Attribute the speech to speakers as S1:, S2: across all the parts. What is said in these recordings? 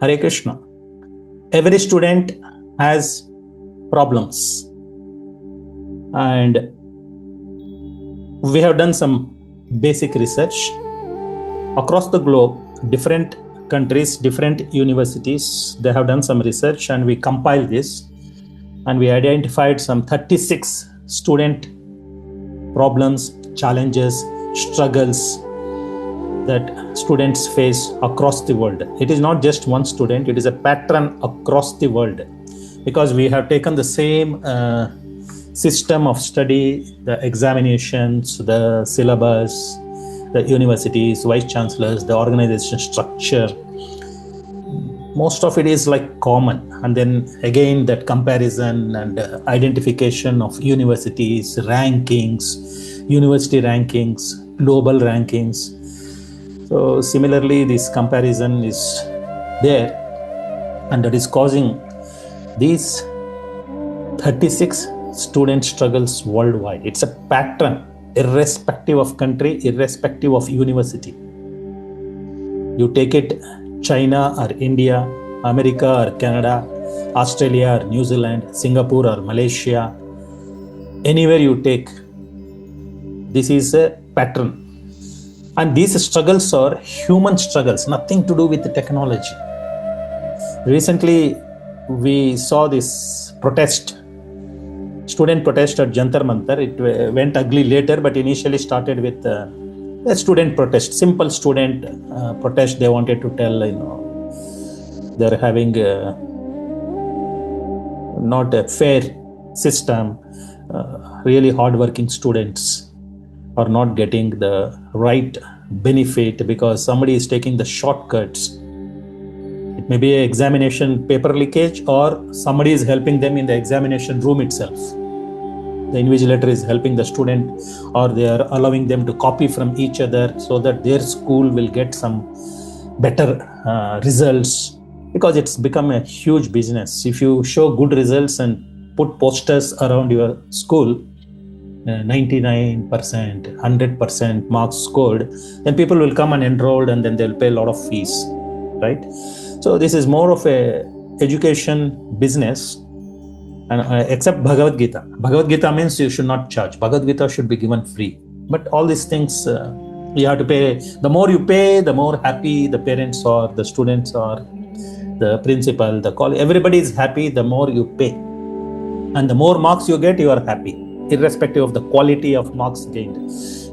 S1: Hare Krishna. Every student has problems, and we have done some basic research across the globe. Different countries, different universities, they have done some research, and we compiled this, and we identified some 36 student problems, challenges, struggles that students face across the world. It is not just one student, it is a pattern across the world, because we have taken the same system of study, the examinations, the syllabus, the universities, vice chancellors, the organization structure. Most of it is like common, and then again that comparison and identification of universities, rankings, university rankings, global rankings. So similarly, this comparison is there, and that is causing these 36 student struggles worldwide. It's a pattern, irrespective of country, irrespective of university. You take it China or India, America or Canada, Australia or New Zealand, Singapore or Malaysia, anywhere you take, this is a pattern. And these struggles are human struggles, nothing to do with the technology. Recently, we saw this protest, student protest at Jantar Mantar. It went ugly later, but initially started with a student protest, simple student protest. They wanted to tell, they're having not a fair system. Really hardworking students are not getting the right benefit because somebody is taking the shortcuts. It may be an examination paper leakage, or somebody is helping them in the examination room itself. The invigilator is helping the student, or they are allowing them to copy from each other so that their school will get some better results, because it's become a huge business. If you show good results and put posters around your school, 99%, 100% marks scored, then people will come and enroll, and then they'll pay a lot of fees, right? So this is more of a education business. And except Bhagavad Gita. Bhagavad Gita means you should not charge. Bhagavad Gita should be given free. But all these things, you have to pay. The more you pay, the more happy the parents are, the students are, the principal, the college. Everybody is happy the more you pay. And the more marks you get, you are happy, irrespective of the quality of marks gained.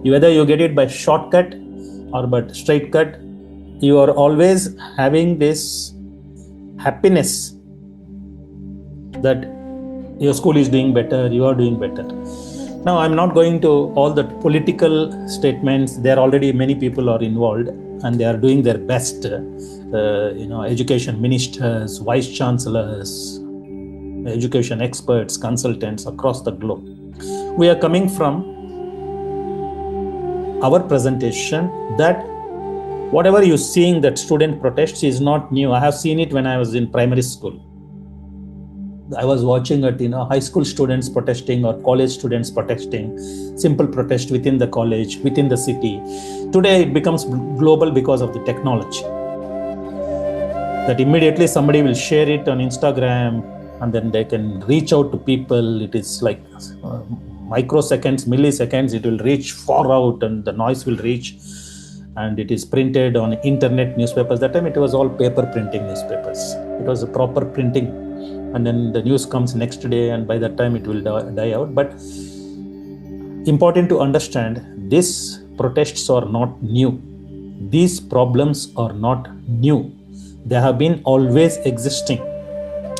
S1: Whether you get it by shortcut or by straight cut, you are always having this happiness that your school is doing better, you are doing better. Now, I'm not going to all the political statements. There already many people are involved, and they are doing their best. Education ministers, vice chancellors, education experts, consultants across the globe. We are coming from our presentation that whatever you're seeing that student protests is not new. I have seen it when I was in primary school. I was watching it, high school students protesting or college students protesting, simple protest within the college, within the city. Today it becomes global because of the technology. That immediately somebody will share it on Instagram, and then they can reach out to people. It is like microseconds, milliseconds, it will reach far out, and the noise will reach, and it is printed on internet newspapers. That time it was all paper printing newspapers. It was a proper printing, and then the news comes next day, and by that time it will die out. But important to understand, these protests are not new. These problems are not new. They have been always existing.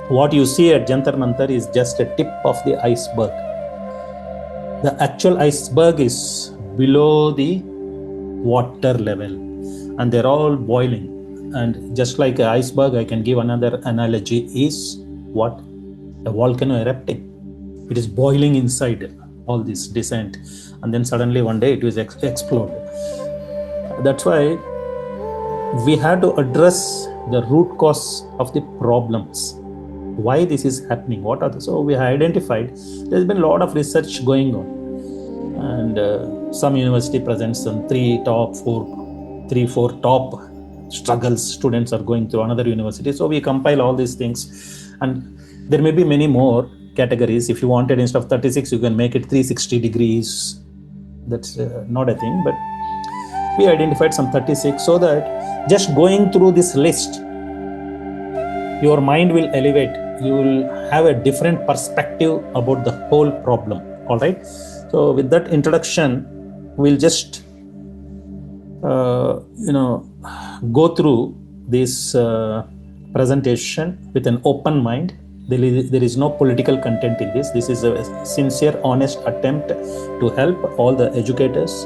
S1: What you see at Jantar Mantar is just a tip of the iceberg. The actual iceberg is below the water level, and they're all boiling. And just like an iceberg, I can give another analogy is what? A volcano erupting. It is boiling inside all this descent, and then suddenly one day it will explode. That's why we have to address the root cause of the problems. Why this is happening? What are the? So we have identified. There's been a lot of research going on, and some university presents some 3, 4 top struggles students are going through another university. So we compile all these things, and there may be many more categories. If you wanted, instead of 36, you can make it 360 degrees. That's not a thing, but we identified some 36, so that just going through this list, your mind will elevate. You will have a different perspective about the whole problem. All right. So with that introduction, we'll just go through this presentation with an open mind. There is no political content in this. This is a sincere, honest attempt to help all the educators,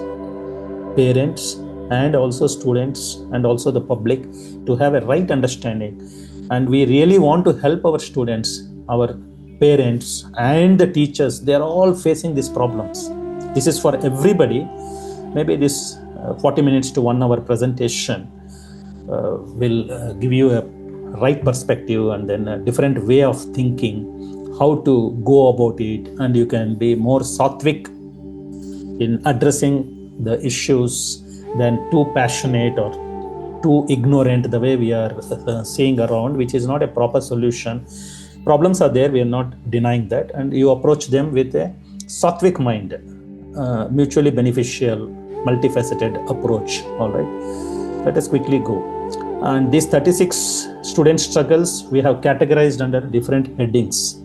S1: parents, and also students, and also the public to have a right understanding. And we really want to help our students, our parents, and the teachers. They are all facing these problems. This is for everybody. Maybe this 40 minutes to 1 hour presentation will give you a right perspective, and then a different way of thinking, how to go about it, and you can be more sattvic in addressing the issues than too passionate or too ignorant, the way we are seeing around, which is not a proper solution. Problems are there, we are not denying that, and you approach them with a sattvic mind, mutually beneficial, multifaceted approach. All right, let us quickly go. And these 36 student struggles we have categorized under different headings,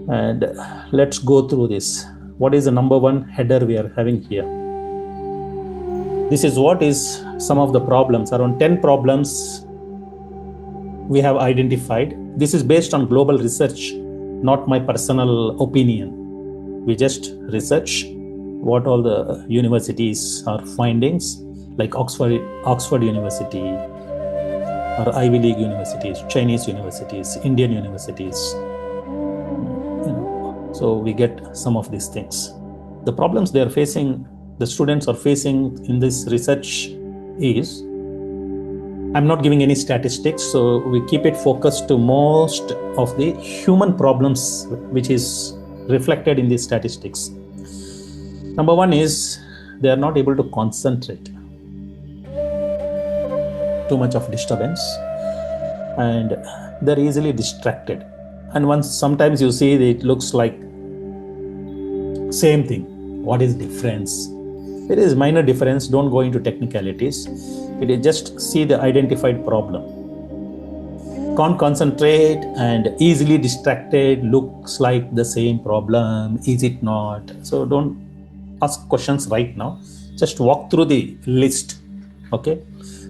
S1: and let's go through this. What is the number one header we are having here? This is what is some of the problems. Around 10 problems we have identified. This is based on global research, not my personal opinion. We just research what all the universities are findings, like Oxford University, or Ivy League universities, Chinese universities, Indian universities. So we get some of these things. The problems they are facing, the students are facing in this research is, I'm not giving any statistics, so we keep it focused to most of the human problems which is reflected in these statistics. Number one is they are not able to concentrate. Too much of disturbance, and they're easily distracted. And once sometimes you see it looks like same thing. What is difference? There is minor difference. Don't go into technicalities. It is just see the identified problem. Can't concentrate and easily distracted. Looks like the same problem. Is it not? So don't ask questions right now. Just walk through the list. Okay.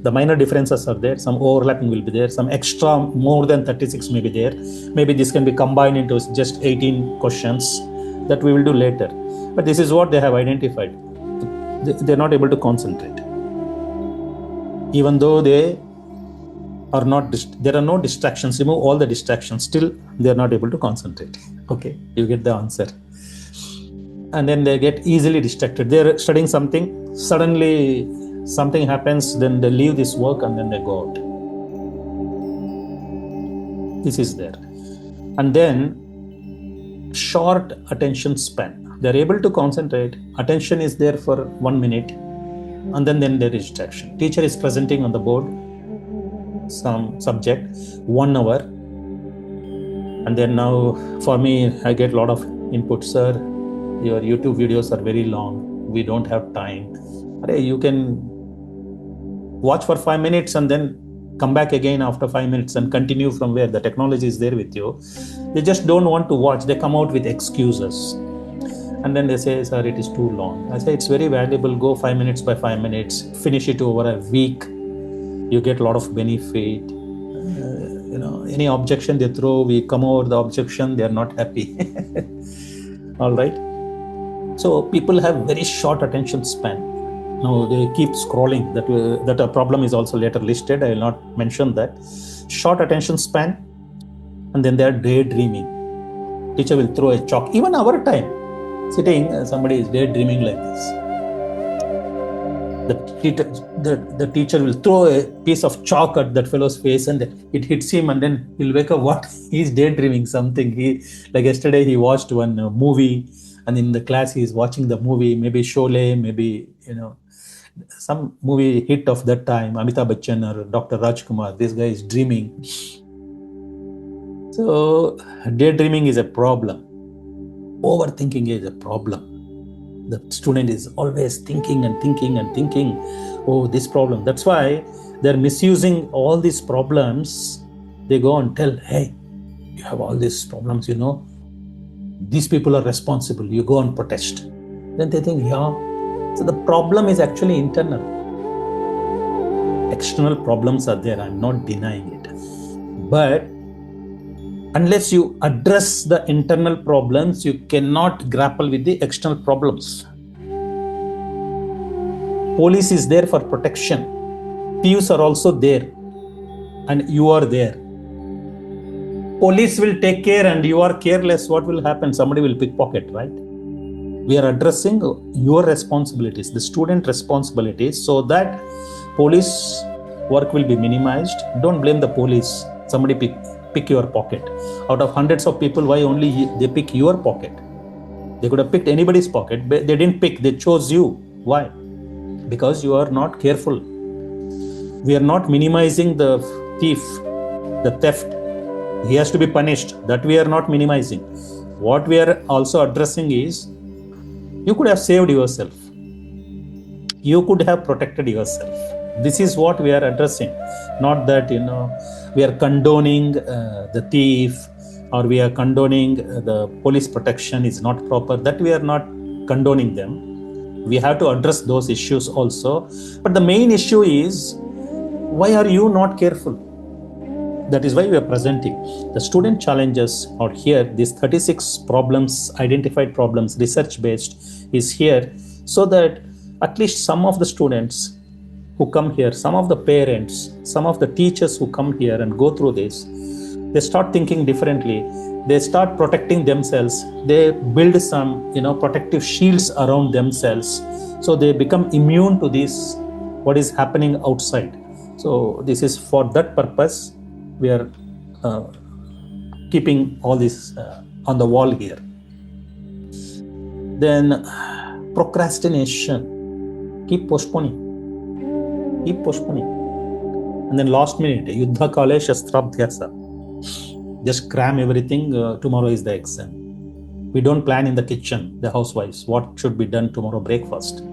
S1: The minor differences are there. Some overlapping will be there. Some extra more than 36 may be there. Maybe this can be combined into just 18 questions. That we will do later. But this is what they have identified. They're not able to concentrate. Even though they are not, there are no distractions. Remove all the distractions. Still, they're not able to concentrate. Okay, you get the answer. And then they get easily distracted. They're studying something. Suddenly, something happens. Then they leave this work and then they go out. This is there. And then short attention span. They're able to concentrate. Attention is there for 1 minute, and then there is distraction. Teacher is presenting on the board some subject 1 hour, and then now for me I get a lot of input. Sir, your YouTube videos are very long. We don't have time. You can watch for 5 minutes and then come back again after 5 minutes and continue from where the technology is there with you. They just don't want to watch. They come out with excuses. And then they say, sir, it is too long. I say, it's very valuable. Go 5 minutes by 5 minutes. Finish it over a week. You get a lot of benefit. Any objection they throw, we come over the objection. They are not happy. All right. So people have very short attention span. Now they keep scrolling. That a problem is also later listed. I will not mention that. Short attention span, and then they are daydreaming. Teacher will throw a chalk. Even our time, sitting, somebody is daydreaming like this. The teacher will throw a piece of chalk at that fellow's face, and it hits him, and then he'll wake up. What? He's daydreaming something. Like yesterday, he watched one movie, and in the class, he's watching the movie. Maybe Sholay, maybe some movie hit of that time, Amitabh Bachchan or Dr. Rajkumar, this guy is dreaming. So daydreaming is a problem. Overthinking is a problem. The student is always thinking and thinking and thinking, oh, this problem. That's why they're misusing all these problems. They go and tell, hey, you have all these problems, these people are responsible. You go and protest. Then they think, yeah. So the problem is actually internal. External problems are there. I'm not denying it. But unless you address the internal problems, you cannot grapple with the external problems. Police is there for protection. Thieves are also there. And you are there. Police will take care and you are careless. What will happen? Somebody will pickpocket, right? We are addressing your responsibilities, the student responsibilities, so that police work will be minimized. Don't blame the police. Somebody pick your pocket. Out of hundreds of people, why only they pick your pocket? They could have picked anybody's pocket, but they didn't pick. They chose you. Why? Because you are not careful. We are not minimizing the thief, the theft. He has to be punished. That we are not minimizing. What we are also addressing is, you could have saved yourself. You could have protected yourself. This is what we are addressing. Not that, we are condoning the thief, or we are condoning the police protection is not proper. That we are not condoning them. We have to address those issues also. But the main issue is, why are you not careful? That is why we are presenting. The student challenges are here. These 36 problems, identified problems, research-based, is here, so that at least some of the students who come here, some of the parents, some of the teachers who come here and go through this, they start thinking differently. They start protecting themselves. They build some, protective shields around themselves. So they become immune to this, what is happening outside. So this is for that purpose. We are keeping all this on the wall here. Then procrastination. Keep postponing. And then last minute, yuddha kale shastrabhyasa. Just cram everything. Tomorrow is the exam. We don't plan in the kitchen, the housewives, what should be done tomorrow breakfast.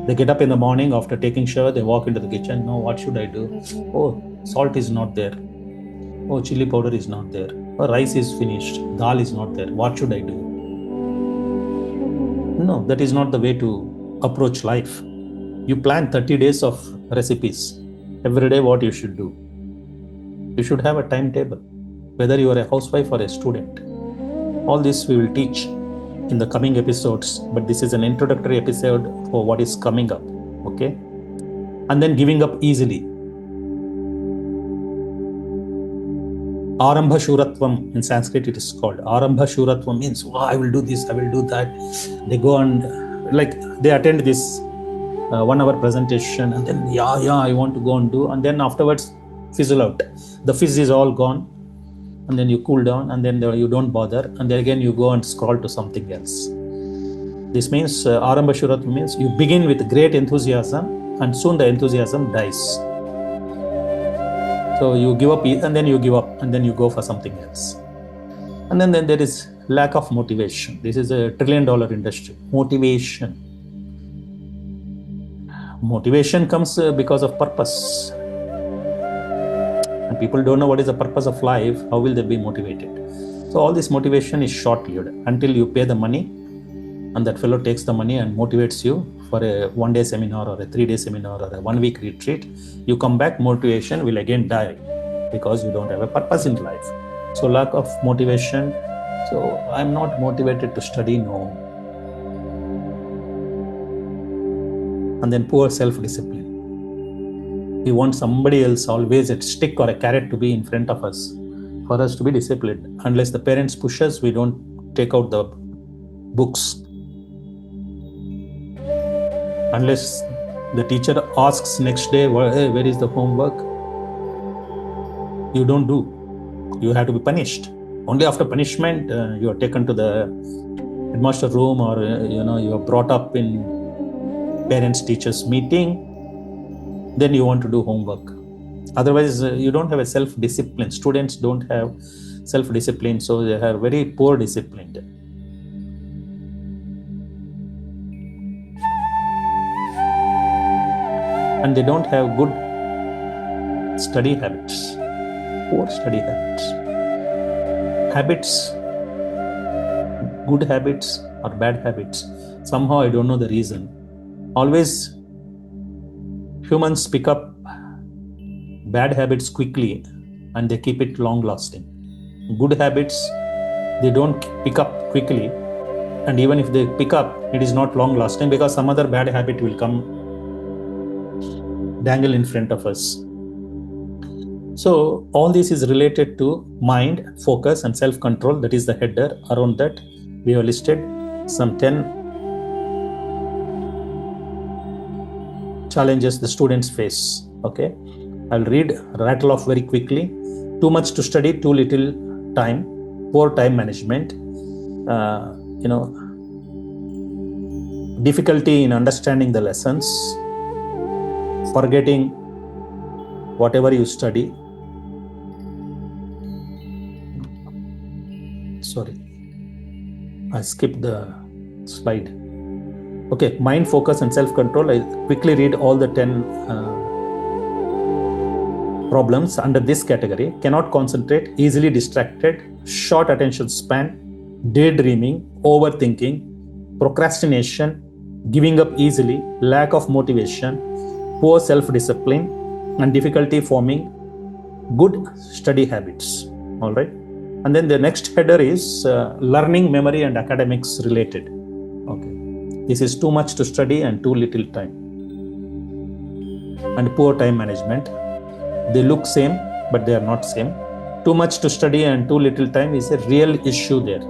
S1: They get up in the morning after taking shower, they walk into the kitchen. No, what should I do? Oh, salt is not there. Oh, chili powder is not there. Oh, rice is finished. Dal is not there. What should I do? No, that is not the way to approach life. You plan 30 days of recipes. Every day what you should do. You should have a timetable, whether you are a housewife or a student. All this we will teach in the coming episodes, but this is an introductory episode for what is coming up. Okay? And then giving up easily. Arambha Shuratvam, in Sanskrit it is called. Arambha Shuratvam means, I will do this, I will do that. They go and they attend this 1 hour presentation, and then I want to go and do, and then afterwards fizzle out. The fizz is all gone, and then you cool down, and then you don't bother, and then again you go and scroll to something else. This means Arambha Shuratvam means you begin with great enthusiasm, and soon the enthusiasm dies. So you give up, and then you give up, and then you go for something else. And then there is lack of motivation. This is a $1 trillion industry. Motivation comes because of purpose. And people don't know what is the purpose of life. How will they be motivated? So all this motivation is short-lived until you pay the money, and that fellow takes the money and motivates you for a 1-day seminar or a 3-day seminar or a 1-week retreat. You come back, motivation will again die because you don't have a purpose in life. So lack of motivation. So I'm not motivated to study, no. And then poor self-discipline. We want somebody else, always a stick or a carrot to be in front of us for us to be disciplined. Unless the parents push us, we don't take out the books. Unless the teacher asks next day, hey, where is the homework? You don't do. You have to be punished. Only after punishment, you are taken to the headmaster room, or you are brought up in parents-teachers meeting. then you want to do homework. Otherwise, you don't have a self-discipline. Students don't have self-discipline, so they are very poor disciplined. And they don't have good study habits, poor study habits. Habits, good habits or bad habits, somehow I don't know the reason. Always humans pick up bad habits quickly and they keep it long lasting. Good habits, they don't pick up quickly, and even if they pick up, it is not long lasting because some other bad habit will come dangle in front of us. So all this is related to mind, focus and self-control. That is the header. Around that we have listed some 10 challenges the students face. Okay, I'll rattle off very quickly. Too much to study, too little time, poor time management, difficulty in understanding the lessons, forgetting whatever you study. Sorry, I skipped the slide. Okay, mind, focus and self-control. I quickly read all the 10 problems under this category. Cannot concentrate, easily distracted, short attention span, daydreaming, overthinking, procrastination, giving up easily, lack of motivation, poor self-discipline, and difficulty forming good study habits. All right. And then the next header is learning, memory, and academics related. Okay. This is too much to study and too little time. And poor time management. They look same, but they are not same. Too much to study and too little time is a real issue there.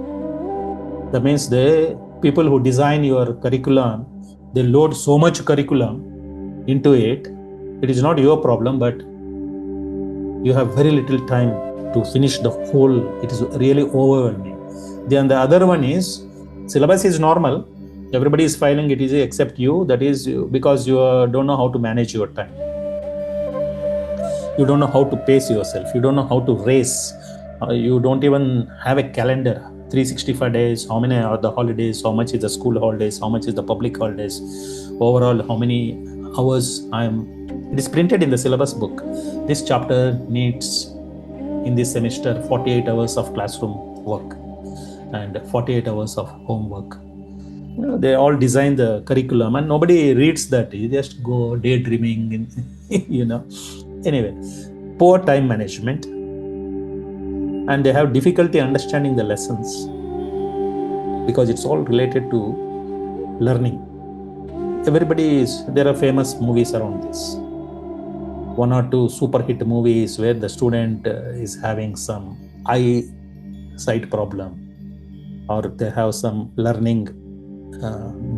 S1: That means the people who design your curriculum, they load so much curriculum into it. It is not your problem, but you have very little time to finish the whole. It is really overwhelming. Then the other one is syllabus is normal. Everybody is filing it easy except you. That is because you don't know how to manage your time. You don't know how to pace yourself. You don't know how to race. You don't even have a calendar. 365 days, how many are the holidays, how much is the school holidays, how much is the public holidays, overall how many hours it is printed in the syllabus book. This chapter needs in this semester 48 hours of classroom work and 48 hours of homework. They all design the curriculum and nobody reads that. You just go daydreaming Anyway, poor time management, and they have difficulty understanding the lessons because it's all related to learning. There are famous movies around this. 1 or 2 super hit movies where the student is having some eyesight problem, or they have some learning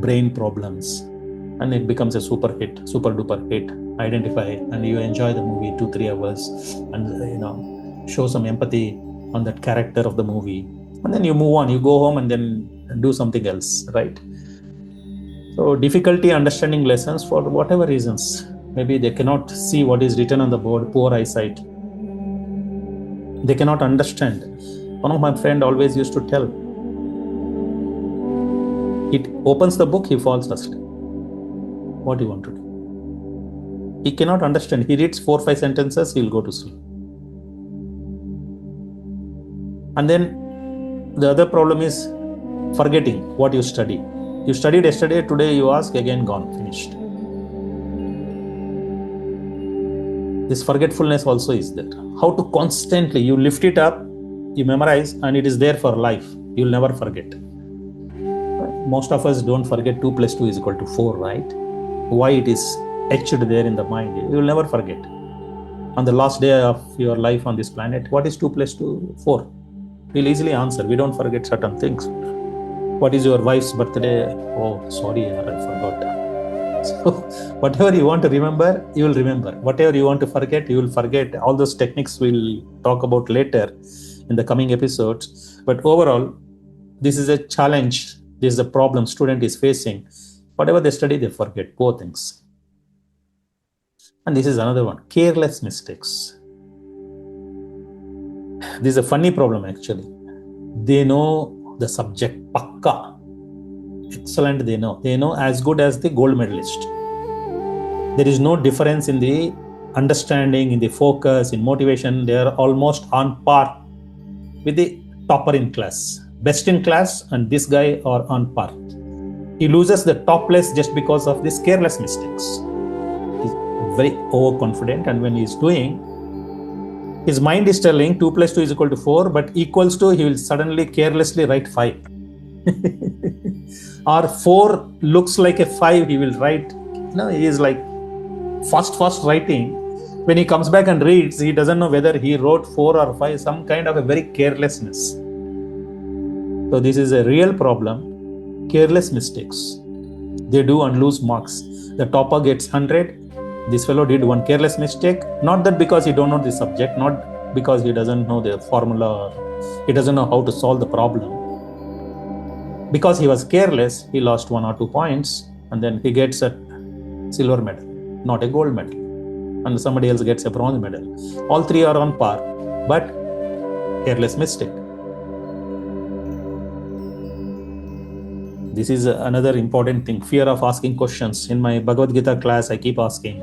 S1: brain problems, and it becomes a super duper hit. Identify and you enjoy the movie 2-3 hours and show some empathy on that character of the movie, and then you move on, you go home and then do something else, right? So difficulty understanding lessons for whatever reasons. Maybe they cannot see what is written on the board, poor eyesight. They cannot understand. One of my friends always used to tell, he opens the book, he falls asleep. What do you want to do? He cannot understand. He reads 4-5 sentences, he'll go to sleep. And then the other problem is forgetting what you study. You studied yesterday, today you ask, again gone, finished. This forgetfulness also is there. How to constantly, you lift it up, you memorize, and it is there for life. You'll never forget. Most of us don't forget 2 + 2 is equal to 4, right? Why it is etched there in the mind, you'll never forget. On the last day of your life on this planet, what is 2 + 2? 4. We'll easily answer. We don't forget certain things. What is your wife's birthday? Oh, sorry, I forgot. So whatever you want to remember, you will remember. Whatever you want to forget, you will forget. All those techniques we'll talk about later in the coming episodes. But overall, this is a challenge. This is a problem student is facing. Whatever they study, they forget. Poor things. And this is another one, careless mistakes. This is a funny problem actually. They know the subject pakka. Excellent, they know as good as the gold medalist. There is no difference in the understanding, in the focus, in motivation. They are almost on par with the topper in class, best in class, and this guy are on par. He loses the top place just because of these careless mistakes. He's very overconfident, and when he's doing, his mind is telling 2 + 2 is equal to 4, but equals to, he will suddenly carelessly write 5. Or 4 looks like a 5, he will write, he is like fast writing. When he comes back and reads, he doesn't know whether he wrote 4 or 5, some kind of a very carelessness. So this is a real problem. Careless mistakes. They do and lose marks. The topper gets 100. This fellow did one careless mistake. Not that because he don't know the subject, not because he doesn't know the formula, he doesn't know how to solve the problem. Because he was careless, he lost 1 or 2 points, and then he gets a silver medal, not a gold medal. And somebody else gets a bronze medal. All 3 are on par, but careless mistake. This is another important thing, fear of asking questions. In my Bhagavad Gita class, I keep asking.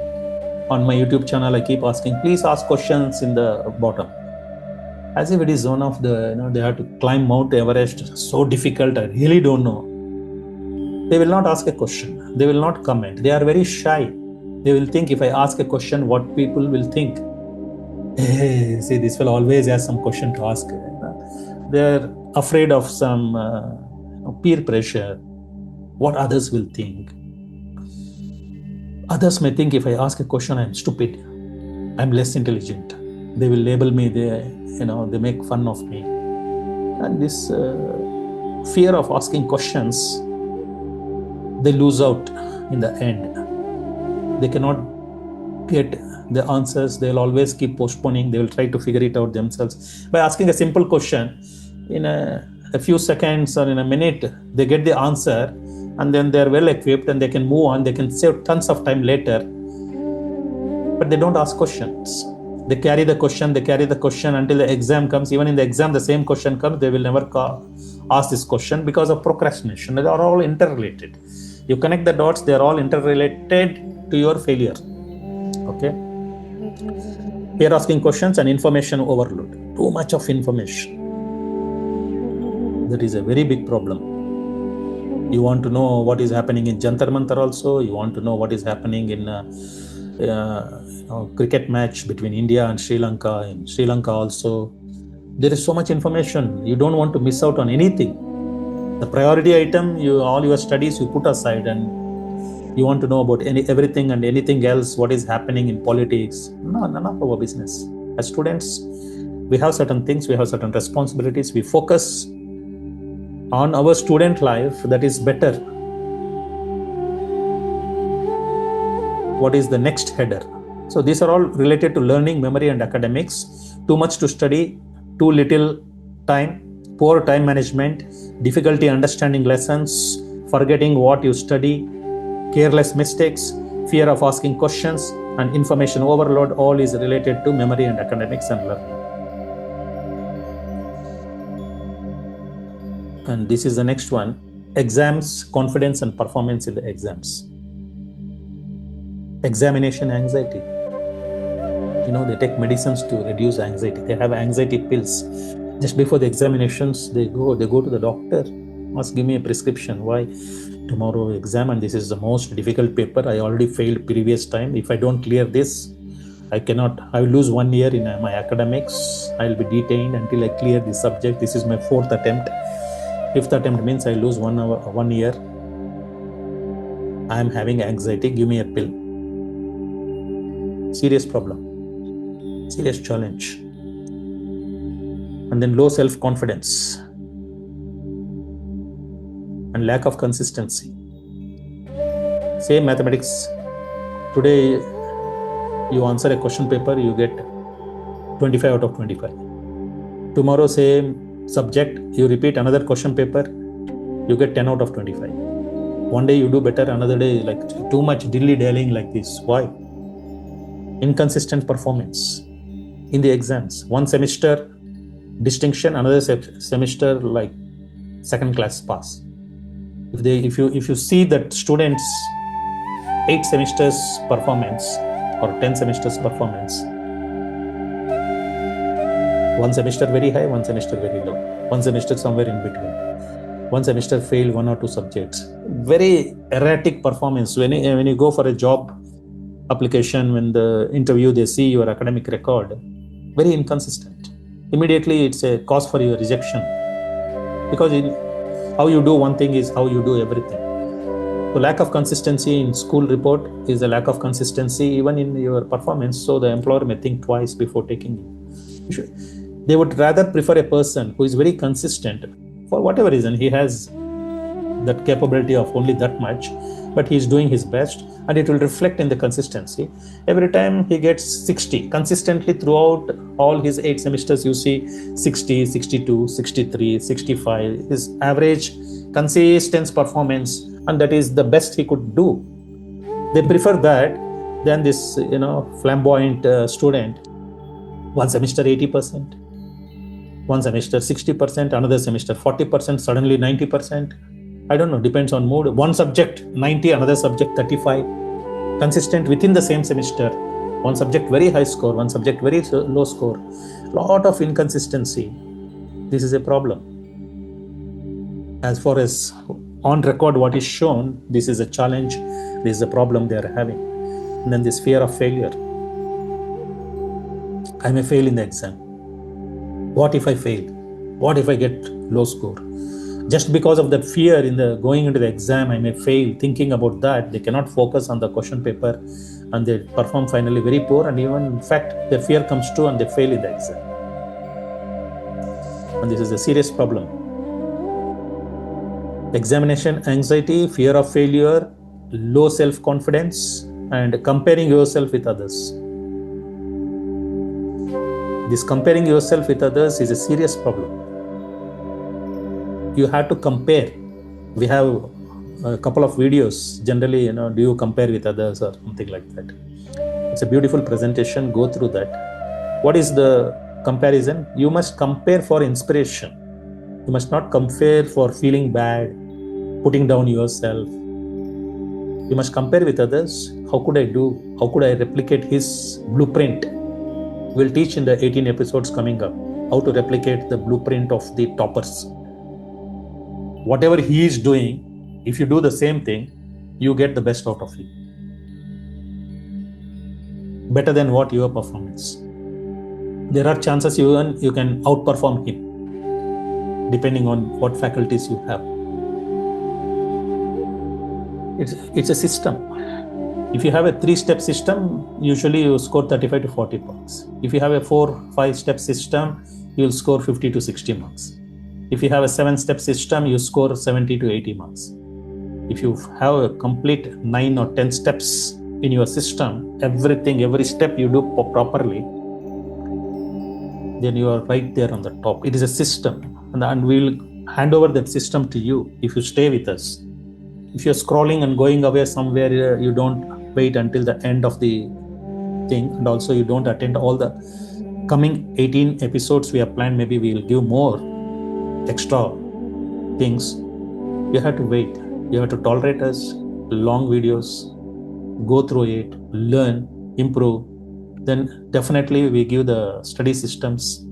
S1: On my YouTube channel, I keep asking, please ask questions in the bottom. As if it is one of the, they have to climb Mount Everest, so difficult, I really don't know. They will not ask a question. They will not comment. They are very shy. They will think, if I ask a question, what people will think. Hey, see, this will always have some question to ask. They're afraid of some peer pressure, what others will think. Others may think, if I ask a question, I'm stupid, I'm less intelligent. They will label me, they make fun of me. And this fear of asking questions, they lose out in the end. They cannot get the answers. They'll always keep postponing. They will try to figure it out themselves. By asking a simple question, in a few seconds or in a minute, they get the answer, and then they're well equipped and they can move on. They can save tons of time later, but they don't ask questions. They carry the question until the exam comes. Even in the exam, the same question comes. They will never ask this question because of procrastination. They are all interrelated. You connect the dots, they are all interrelated to your failure. Okay? Fear asking questions and information overload. Too much of information. That is a very big problem. You want to know what is happening in Jantar Mantar also. You want to know what is happening in cricket match between India and Sri Lanka. In Sri Lanka also, there is so much information. You don't want to miss out on anything. The priority item, all your studies you put aside, and you want to know about everything and anything else, what is happening in politics. No, none of our business. As students, we have certain things, we have certain responsibilities. We focus on our student life. That is better. What is the next header? So these are all related to learning, memory, and academics. Too much to study, too little time, poor time management, difficulty understanding lessons, forgetting what you study, careless mistakes, fear of asking questions, and information overload. All is related to memory and academics and learning. And this is the next one, exams, confidence and performance in the exams. Examination anxiety. They take medicines to reduce anxiety. They have anxiety pills. Just before the examinations, they go to the doctor, must give me a prescription. Why? Tomorrow exam, and this is the most difficult paper. I already failed previous time. If I don't clear this, I will lose 1 year in my academics. I'll be detained until I clear this subject. This is my 4th attempt. 5th attempt means I lose 1 year. I am having anxiety. Give me a pill. Serious problem. Serious challenge. And then low self-confidence and lack of consistency. Same mathematics. Today, you answer a question paper, you get 25 out of 25. Tomorrow, same subject, you repeat another question paper, you get 10 out of 25. One day you do better, another day like too much dilly-dallying like this. Why? inconsistent performance in the exams. One semester distinction, another semester like second class pass. If you see that students 8 semesters performance or 10 semesters performance, one semester very high, one semester very low, one semester somewhere in between, one semester fail 1 or 2 subjects, very erratic performance. When you go for a job application, when the interview they see your academic record, very inconsistent, immediately it's a cause for your rejection, because how you do one thing is how you do everything. So lack of consistency in school report is a lack of consistency even in your performance. So the employer may think twice before taking you. They would rather prefer a person who is very consistent. For whatever reason, he has that capability of only that much, but he is doing his best, and it will reflect in the consistency. Every time he gets 60 consistently throughout all his 8 semesters, you see 60, 62, 63, 65, his average consistent performance, and that is the best he could do. They prefer that than this flamboyant student, one semester 80%, one semester 60%, another semester 40%, suddenly 90%. I don't know, depends on mood. One subject 90, another subject 35. Consistent within the same semester. One subject very high score, one subject very low score. Lot of inconsistency. This is a problem. As far as on record what is shown, this is a challenge, this is a problem they are having. And then this fear of failure. I may fail in the exam. What if I fail? What if I get low score? Just because of that fear in the going into the exam, I may fail. Thinking about that, they cannot focus on the question paper, and they perform finally very poor. And even in fact, the fear comes true and they fail in the exam. And this is a serious problem. Examination anxiety, fear of failure, low self-confidence, and comparing yourself with others. This comparing yourself with others is a serious problem. You have to compare. We have a couple of videos. Generally, do you compare with others or something like that? It's a beautiful presentation. Go through that. What is the comparison? You must compare for inspiration. You must not compare for feeling bad, putting down yourself. You must compare with others. How could I do? How could I replicate his blueprint? We'll teach in the 18 episodes coming up how to replicate the blueprint of the toppers. Whatever he is doing, if you do the same thing, you get the best out of it. Better than what your performance. There are chances you can outperform him, depending on what faculties you have. It's a system. If you have a 3-step system, usually you score 35 to 40 marks. If you have a 4-5-step system, you'll score 50 to 60 marks. If you have a 7-step system, you score 70 to 80 marks. If you have a complete 9 or 10 steps in your system, every step you do properly, then you are right there on the top. It is a system, and we'll hand over that system to you if you stay with us. If you're scrolling and going away somewhere, you don't wait until the end of the thing, and also you don't attend all the coming 18 episodes we have planned. Maybe we'll give more extra things. You have to wait. You have to tolerate us. Long videos, go through it, learn, improve. Then definitely we give the study systems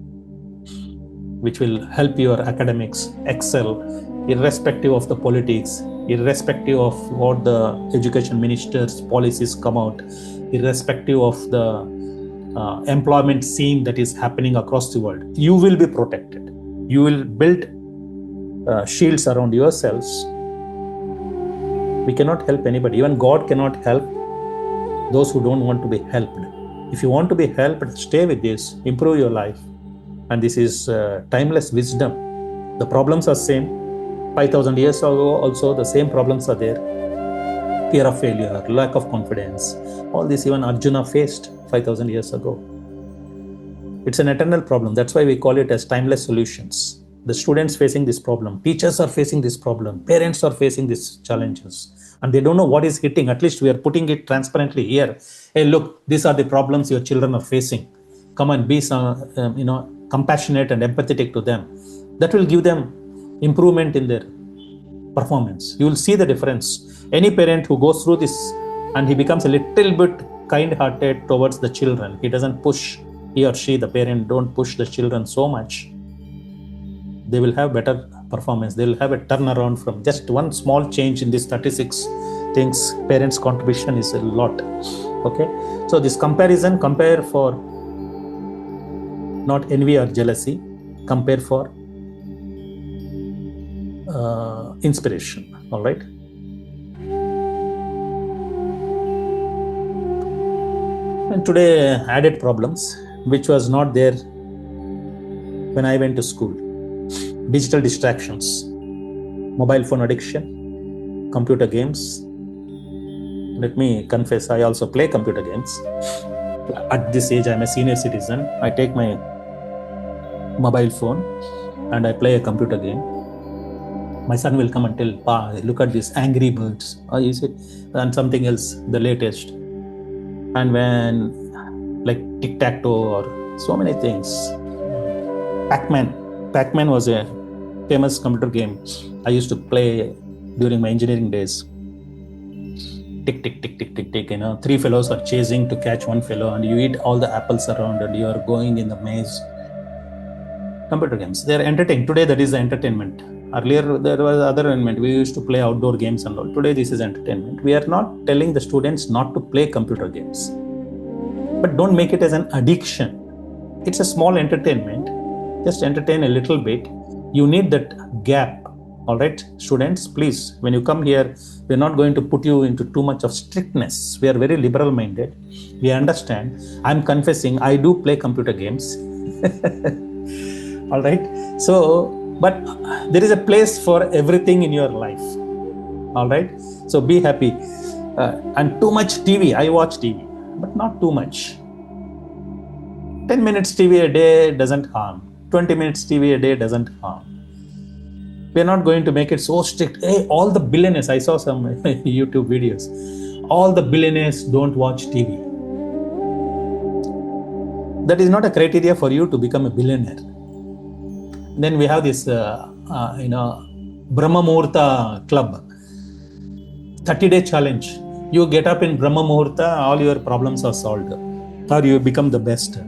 S1: which will help your academics excel, irrespective of the politics, irrespective of what the education minister's policies come out, irrespective of the employment scene that is happening across the world. You will be protected. You will build shields around yourselves. We cannot help anybody. Even God cannot help those who don't want to be helped. If you want to be helped, stay with this, improve your life. And this is timeless wisdom. The problems are same. 5,000 years ago also the same problems are there. Fear of failure, lack of confidence. All this even Arjuna faced 5,000 years ago. It's an eternal problem. That's why we call it as timeless solutions. The students facing this problem, teachers are facing this problem, parents are facing these challenges, and they don't know what is hitting. At least we are putting it transparently here. Hey, look, these are the problems your children are facing. Come and be some, compassionate and empathetic to them. That will give them improvement in their performance. You will see the difference. Any parent who goes through this and he becomes a little bit kind-hearted towards the children, he doesn't push, he or she, the parent, don't push the children so much, they will have better performance. They will have a turnaround from just one small change in these 36 things. Parents' contribution is a lot. Okay, so this comparison, compare for not envy or jealousy, compare for inspiration. All right. And today added problems which was not there when I went to school. Digital distractions, mobile phone addiction, computer games. Let me confess, I also play computer games. At this age, I'm a senior citizen. I take my mobile phone and I play a computer game. My son will come and tell, Pa, look at these Angry Birds. Or is it? And something else, the latest. And when, like tic-tac-toe or so many things. Pac-Man was a famous computer game I used to play during my engineering days. Tick, tick, tick, tick, tick, tick. 3 fellows are chasing to catch one fellow, and you eat all the apples around, and you are going in the maze. Computer games, they are entertaining. Today, that is the entertainment. Earlier, there was other entertainment. We used to play outdoor games and all. Today, this is entertainment. We are not telling the students not to play computer games, but don't make it as an addiction. It's a small entertainment. Just entertain a little bit. You need that gap. All right, students, please, when you come here, we're not going to put you into too much of strictness. We are very liberal minded. We understand. I'm confessing, I do play computer games. All right. So, but there is a place for everything in your life. All right. So be happy. And too much TV. I watch TV, but not too much. 10 minutes TV a day doesn't harm. 20 minutes TV a day doesn't harm. We are not going to make it so strict. Hey, all the billionaires, I saw some YouTube videos. All the billionaires don't watch TV. That is not a criteria for you to become a billionaire. Then we have this, Brahma Muhurta club, 30-day challenge. You get up in Brahma Muhurta, all your problems are solved, or you become the best.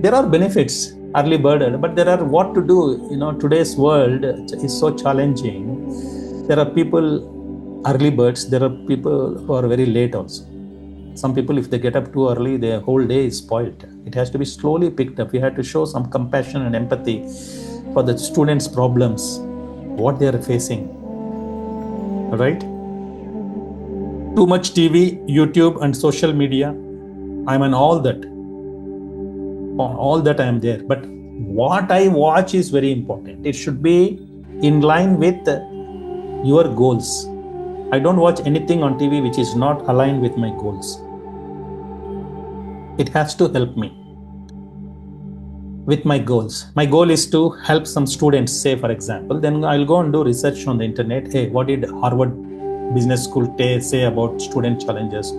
S1: There are benefits, early bird, but there are what to do. Today's world is so challenging. There are people, early birds, there are people who are very late also. Some people, if they get up too early, their whole day is spoiled. It has to be slowly picked up. We have to show some compassion and empathy for the students' problems, what they are facing. Right? Too much TV, YouTube, and social media. I'm on all that. On all that I am there. But what I watch is very important. It should be in line with your goals. I don't watch anything on TV which is not aligned with my goals. It has to help me with my goals. My goal is to help some students, say for example, then I'll go and do research on the internet. Hey, what did Harvard Business School say about student challenges?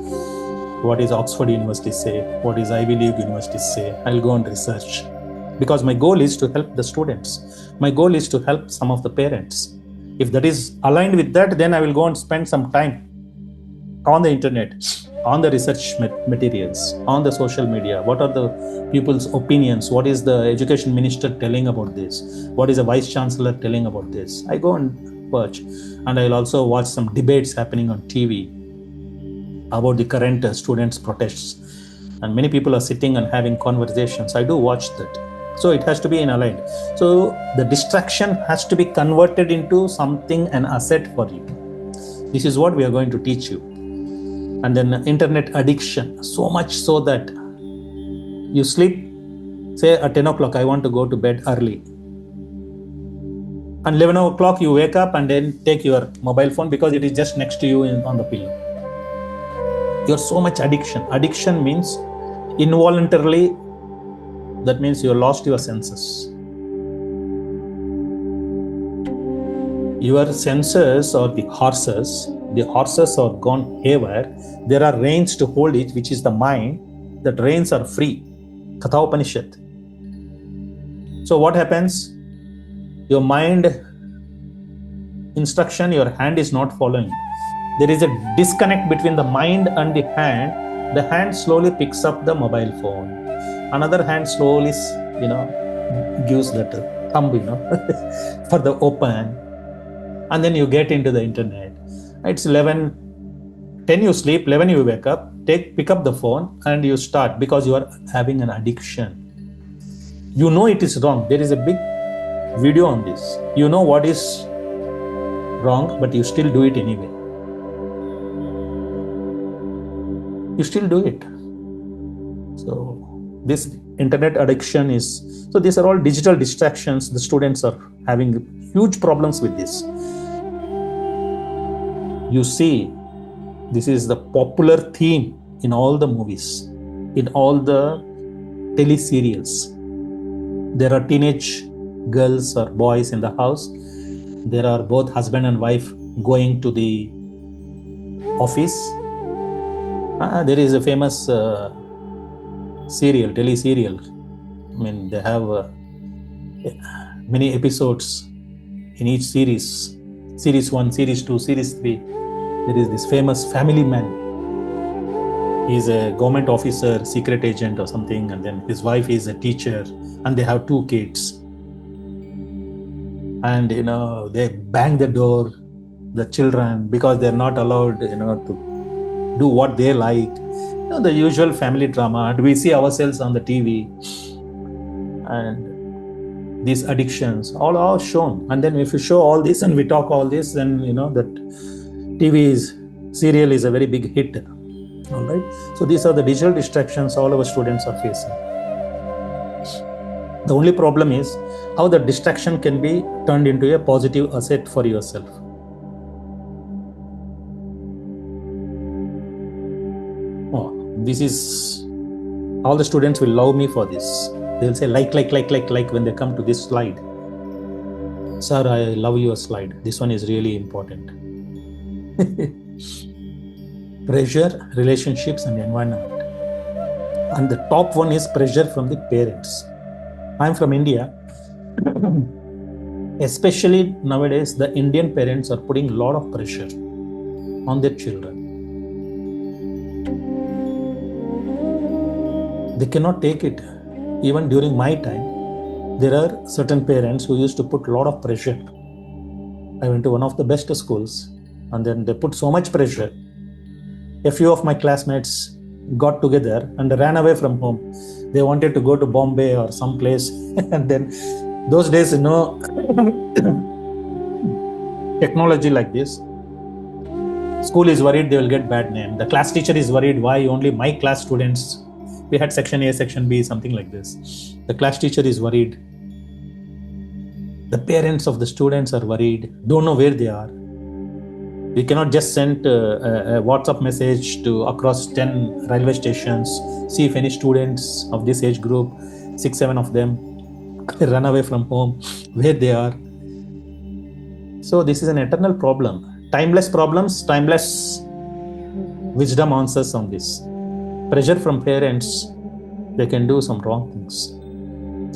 S1: What is Oxford University say? What is Ivy League University say? I'll go and research. Because my goal is to help the students. My goal is to help some of the parents. If that is aligned with that, then I will go and spend some time on the internet, on the research materials, on the social media. What are the people's opinions? What is the education minister telling about this? What is the vice chancellor telling about this? I go and watch. And I'll also watch some debates happening on TV about the current students' protests. And many people are sitting and having conversations. I do watch that. So it has to be in aligned. So the distraction has to be converted into something, an asset for you. This is what we are going to teach you. And then internet addiction, so much so that you sleep, say at 10 o'clock, I want to go to bed early. And 11 o'clock, you wake up and then take your mobile phone because it is just next to you on the pillow. You're so much addiction. Addiction means involuntarily, that means you lost your senses. Your senses or the horses are gone haywire. There are reins to hold it, which is the mind. That reins are free. Katha Upanishad. So what happens? Your mind instruction, your hand is not following. There is a disconnect between the mind and the hand. The hand slowly picks up the mobile phone. Another hand slowly, gives that thumb, for the open. And then you get into the internet. It's 10 you sleep, 11 you wake up, pick up the phone and you start, because you are having an addiction. You know it is wrong. There is a big video on this. You know what is wrong, but you still do it anyway. You still do it. So this internet addiction is, so these are all digital distractions. The students are having huge problems with this. You see, this is the popular theme in all the movies, in all the teleserials. There are teenage girls or boys in the house. There are both husband and wife going to the office. There is a famous teleserial. I mean, they have many episodes in each series. Series 1, Series 2, Series 3. There is this famous family man. He's a government officer, secret agent or something, and then his wife is a teacher, and they have 2 kids. And they bang the door, the children, because they're not allowed to do what they like. The usual family drama, and we see ourselves on the TV, and these addictions all are shown. And then if you show all this and we talk all this, then that serial is a very big hit. All right. So these are the digital distractions all our students are facing. The only problem is how the distraction can be turned into a positive asset for yourself. This is, all the students will love me for this. They'll say like when they come to this slide. Sir, I love your slide. This one is really important. Pressure, relationships and environment. And the top one is pressure from the parents. I'm from India. Especially nowadays, the Indian parents are putting a lot of pressure on their children. They cannot take it. Even during my time, there are certain parents who used to put a lot of pressure. I went to one of the best schools, and then they put so much pressure. A few of my classmates got together and ran away from home. They wanted to go to Bombay or some place. And then those days, technology like this. School is worried they will get bad name. The class teacher is worried why only my class students. We had section A, section B, something like this. The class teacher is worried. The parents of the students are worried, don't know where they are. We cannot just send a WhatsApp message to across 10 railway stations, see if any students of this age group, 6, 7 of them, run away from home, where they are. So this is an eternal problem. Timeless problems, timeless wisdom answers on this. Pressure from parents, they can do some wrong things.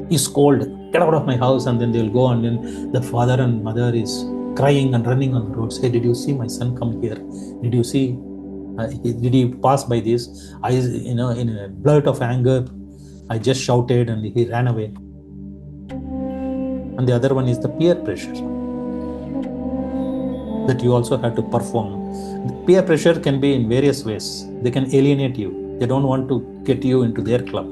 S1: He's cold, get out of my house, and then they'll go, and then the father and mother is crying and running on the road. Say, did you see my son come here? Did you see? Did he pass by this? In a blurt of anger, I just shouted and he ran away. And the other one is the peer pressure that you also have to perform. The peer pressure can be in various ways. They can alienate you. They don't want to get you into their club.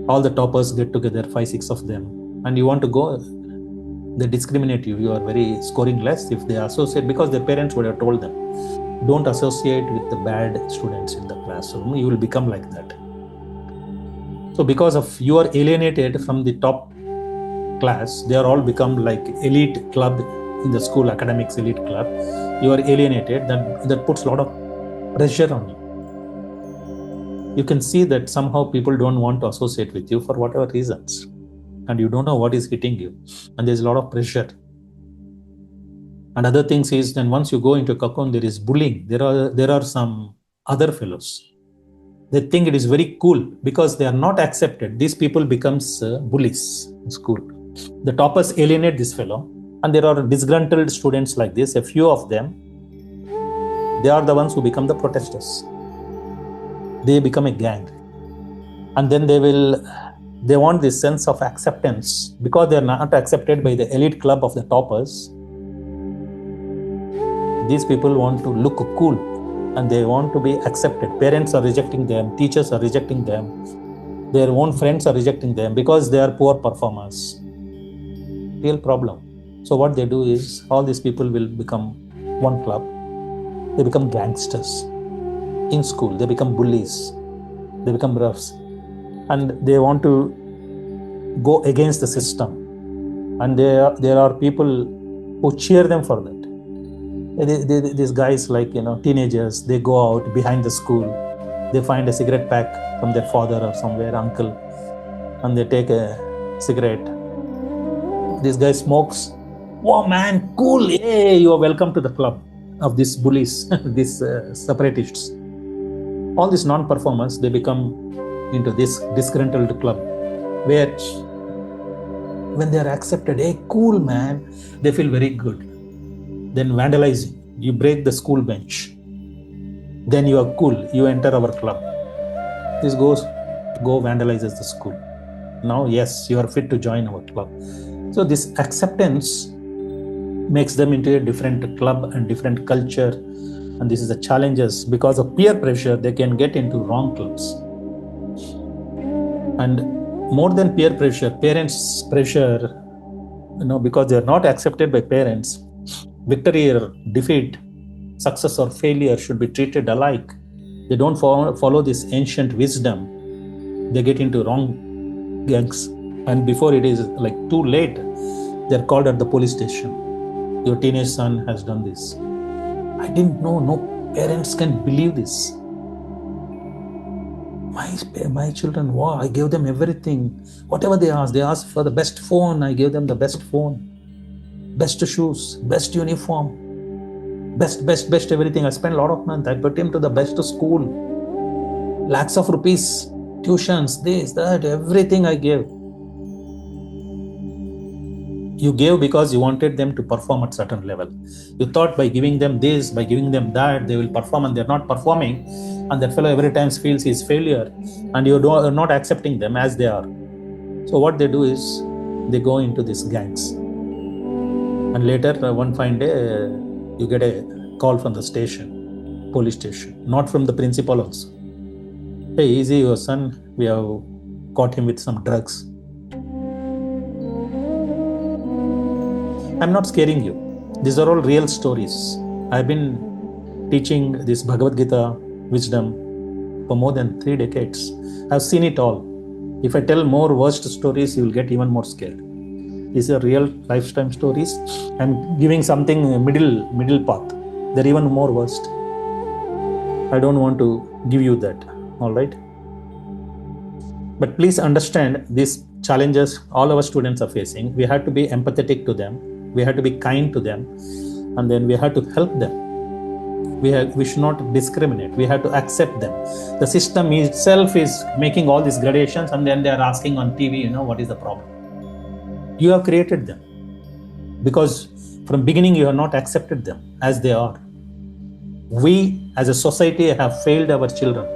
S1: All the toppers get together, 5, 6 of them, and you want to go. They discriminate you. You are very scoring less if they associate, because their parents would have told them, don't associate with the bad students in the classroom. You will become like that. So because of you are alienated from the top class, they are all become like elite club in the school, academics elite club. You are alienated. That puts a lot of pressure on you. You can see that somehow people don't want to associate with you for whatever reasons, and you don't know what is hitting you, and there's a lot of pressure. And other things is, then once you go into cocoon, there is bullying. There are some other fellows. They think it is very cool because they are not accepted. These people becomes bullies in school. The toppers alienate this fellow, and there are disgruntled students like this. A few of them, they are the ones who become the protesters. They become a gang, and then they want this sense of acceptance because they are not accepted by the elite club of the toppers. These people want to look cool and they want to be accepted. Parents are rejecting them, teachers are rejecting them, their own friends are rejecting them because they are poor performers. Real problem. So what they do is, all these people will become one club. They become gangsters. In school, they become bullies. They become roughs. And they want to go against the system. And there are people who cheer them for that. These guys, like, teenagers, they go out behind the school. They find a cigarette pack from their father or somewhere, uncle, and they take a cigarette. This guy smokes. Wow, man, cool. Hey, you are welcome to the club of these bullies, these separatists. All these non-performers, they become into this disgruntled club where when they are accepted, hey, cool, man, they feel very good. Then vandalizing, you break the school bench. Then you are cool, you enter our club. This go vandalizes the school. Now, yes, you are fit to join our club. So this acceptance makes them into a different club and different culture. And this is the challenges. Because of peer pressure, they can get into wrong clubs. And more than peer pressure, parents' pressure, because they are not accepted by parents, victory or defeat, success or failure should be treated alike. They don't follow this ancient wisdom. They get into wrong gangs. And before it is like too late, they're called at the police station. Your teenage son has done this. I didn't know. No parents can believe this. My children, wow, I gave them everything. Whatever they asked for the best phone. I gave them the best phone, best shoes, best uniform, best everything. I spent a lot of money. I put him to the best school, lakhs of rupees, tuitions, this, that, everything I gave. You gave because you wanted them to perform at certain level. You thought by giving them this, by giving them that, they will perform, and they're not performing. And that fellow every time feels his failure, and you're not accepting them as they are. So what they do is, they go into these gangs. And later, one fine day, you get a call from the station, police station, not from the principal also. Hey, easy, your son, we have caught him with some drugs. I'm not scaring you. These are all real stories. I've been teaching this Bhagavad Gita wisdom for more than 3 decades. I've seen it all. If I tell more worst stories, you will get even more scared. These are real lifetime stories. I'm giving something middle path. They're even more worst. I don't want to give you that. All right. But please understand these challenges all our students are facing. We have to be empathetic to them. We have to be kind to them. And then we have to help them. We should not discriminate. We have to accept them. The system itself is making all these gradations, and then they are asking on TV, what is the problem? You have created them. Because from beginning you have not accepted them as they are. We as a society have failed our children,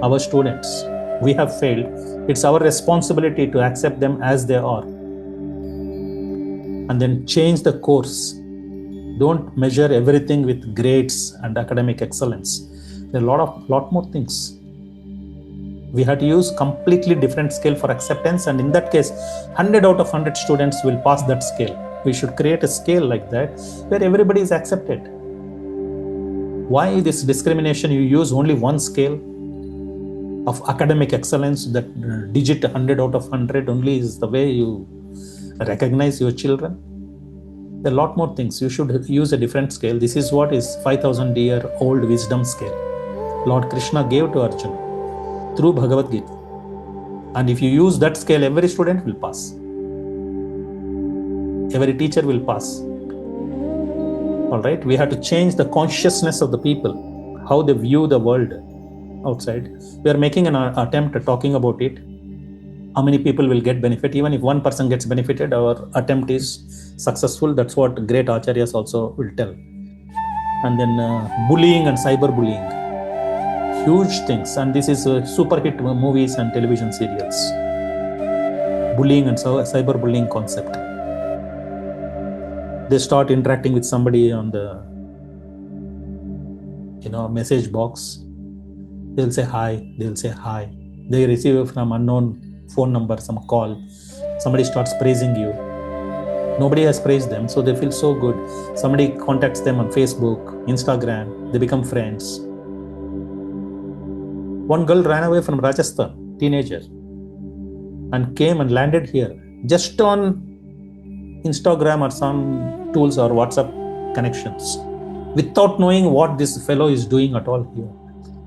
S1: our students. We have failed. It's our responsibility to accept them as they are. And then change the course. Don't measure everything with grades and academic excellence. There are a lot more things. We have to use completely different scale for acceptance, and in that case, 100 out of 100 students will pass that scale. We should create a scale like that where everybody is accepted. Why this discrimination? You use only one scale of academic excellence, that digit 100 out of 100 only is the way you recognize your children. There are a lot more things. You should use a different scale. This is what is 5,000-year-old wisdom scale Lord Krishna gave to Arjuna through Bhagavad Gita. And if you use that scale, every student will pass. Every teacher will pass. All right, we have to change the consciousness of the people, how they view the world outside. We are making an attempt at talking about it. How many people will get benefit? Even if one person gets benefited, our attempt is successful. That's what great acharyas also will tell. And then bullying and cyberbullying, huge things. And this is super hit movies and television serials. Bullying and cyberbullying concept. They start interacting with somebody on the message box. They'll say hi. They receive from unknown phone number some call. Somebody starts praising you. Nobody has praised them, so they feel so good. Somebody contacts them on Facebook, Instagram. They become friends. One girl ran away from Rajasthan, teenager, and came and landed here just on Instagram or some tools or WhatsApp connections, without knowing what this fellow is doing at all here.